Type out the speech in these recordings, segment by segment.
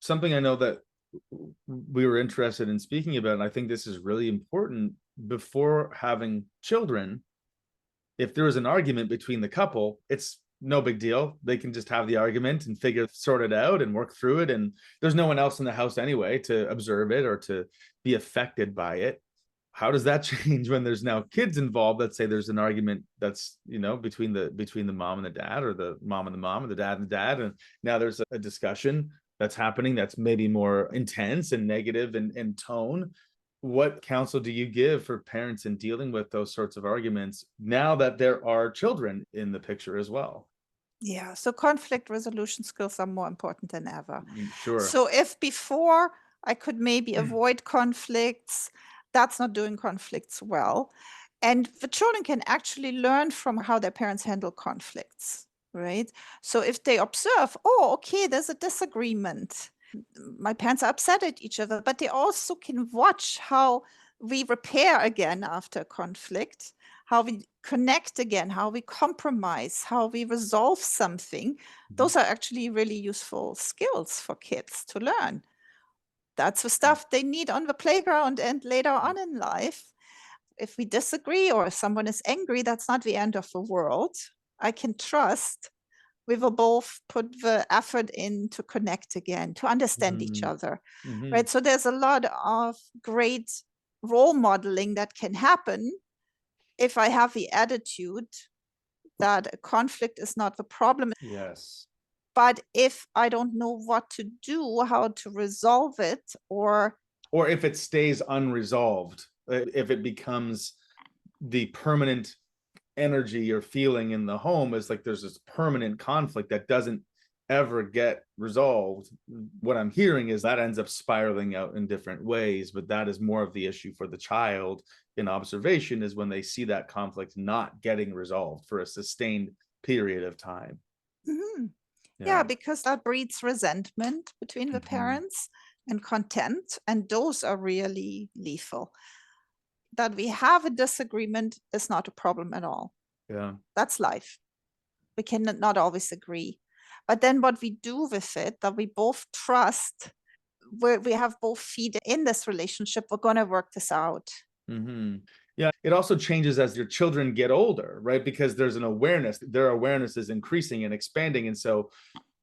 something I know that we were interested in speaking about, and I think this is really important before having children. If there is an argument between the couple, it's no big deal. They can just have the argument and sort it out and work through it. And there's no one else in the house anyway to observe it or to be affected by it. How does that change when there's now kids involved? Let's say there's an argument that's, between the mom and the dad, or the mom and the mom, or the dad and the dad. And now there's a discussion that's happening that's maybe more intense and negative in tone. What counsel do you give for parents in dealing with those sorts of arguments now that there are children in the picture as well? Yeah, so conflict resolution skills are more important than ever. Sure. So if before I could maybe avoid conflicts, that's not doing conflicts well. And the children can actually learn from how their parents handle conflicts, right? So if they observe, oh, okay, there's a disagreement. My parents are upset at each other, but they also can watch how we repair again after conflict, how we connect again, how we compromise, how we resolve something. Those are actually really useful skills for kids to learn. That's the stuff they need on the playground and later on in life. If we disagree or if someone is angry, that's not the end of the world. I can trust we will both put the effort in to connect again, to understand each other, right? So there's a lot of great role modeling that can happen if I have the attitude that a conflict is not the problem. Yes. But if I don't know what to do, how to resolve it, or if it stays unresolved, if it becomes the permanent energy or feeling in the home, is like there's this permanent conflict that doesn't ever get resolved. What I'm hearing is that ends up spiraling out in different ways, but that is more of the issue for the child in observation, is when they see that conflict not getting resolved for a sustained period of time. Mm-hmm. Yeah, because that breeds resentment between the parents and contempt, and those are really lethal. That we have a disagreement is not a problem at all. Yeah. That's life. We can not always agree. But then what we do with it, that we both trust, where we have both feet in this relationship, we're going to work this out. Yeah, it also changes as your children get older, right? Because there's an awareness, their awareness is increasing and expanding. And so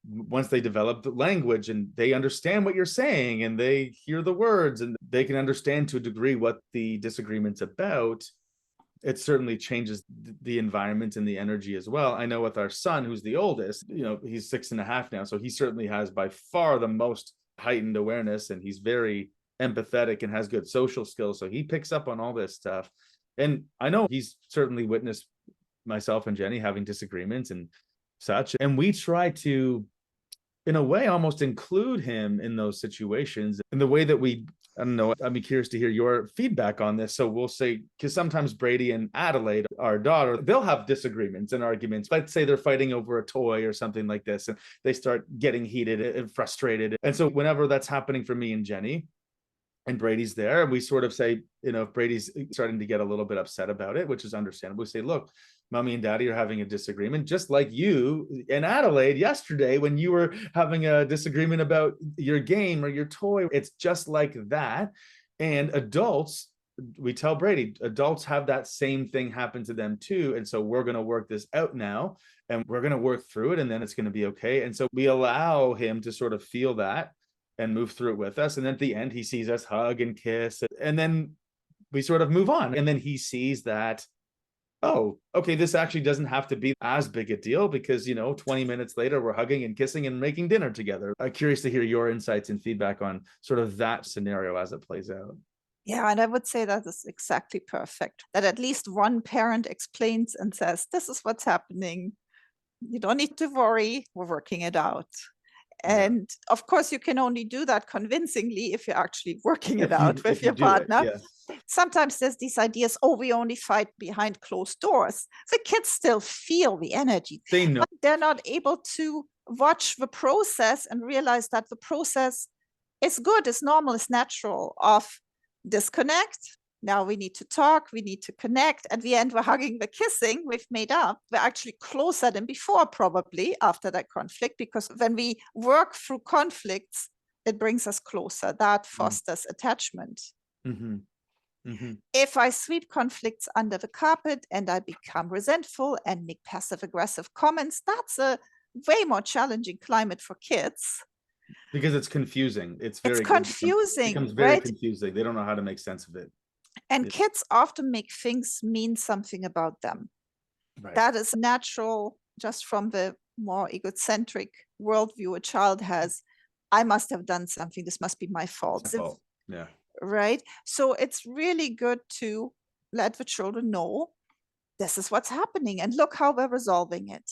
once they develop the language and they understand what you're saying and they hear the words and they can understand to a degree what the disagreement's about, it certainly changes the environment and the energy as well. I know with our son, who's the oldest, he's 6.5 now. So he certainly has by far the most heightened awareness, and he's very empathetic and has good social skills. So he picks up on all this stuff. And I know he's certainly witnessed myself and Jenny having disagreements and such. And we try to, in a way, almost include him in those situations in the way that I don't know, I'd be curious to hear your feedback on this. So we'll say, because sometimes Brady and Adelaide, our daughter, they'll have disagreements and arguments. Let's say they're fighting over a toy or something like this, and they start getting heated and frustrated. And so whenever that's happening for me and Jenny, and Brady's there, we sort of say, if Brady's starting to get a little bit upset about it, which is understandable, we say, look, mommy and daddy are having a disagreement, just like you and Adelaide yesterday when you were having a disagreement about your game or your toy. It's just like that. And adults, we tell Brady, adults have that same thing happen to them too. And so we're going to work this out now, and we're going to work through it, and then it's going to be okay. And so we allow him to sort of feel that and move through it with us. And then at the end, he sees us hug and kiss, and then we sort of move on. And then he sees that, oh, okay, this actually doesn't have to be as big a deal because, 20 minutes later, we're hugging and kissing and making dinner together. I'm curious to hear your insights and feedback on sort of that scenario as it plays out. Yeah, and I would say that is exactly perfect. That at least one parent explains and says, this is what's happening. You don't need to worry. We're working it out. And of course, you can only do that convincingly if you're actually working it out with your partner. Sometimes there's these ideas, oh, we only fight behind closed doors. The kids still feel the energy. They know. But they're not able to watch the process and realize that the process is good, is normal, is natural of disconnect. Now we need to talk, we need to connect. At the end, we're hugging, we're kissing, we've made up. We're actually closer than before, probably, after that conflict, because when we work through conflicts, it brings us closer. That Mm. fosters attachment. Mm-hmm. Mm-hmm. If I sweep conflicts under the carpet and I become resentful and make passive aggressive comments, that's a way more challenging climate for kids. Because it's confusing. It's It's very, confusing, becomes very right? confusing. They don't know how to make sense of it. And Yeah. kids often make things mean something about them. Right. That is natural just from the more egocentric worldview a child has. I must have done something. This must be my fault. It's my fault. Yeah. Right? So it's really good to let the children know this is what's happening and look how we're resolving it.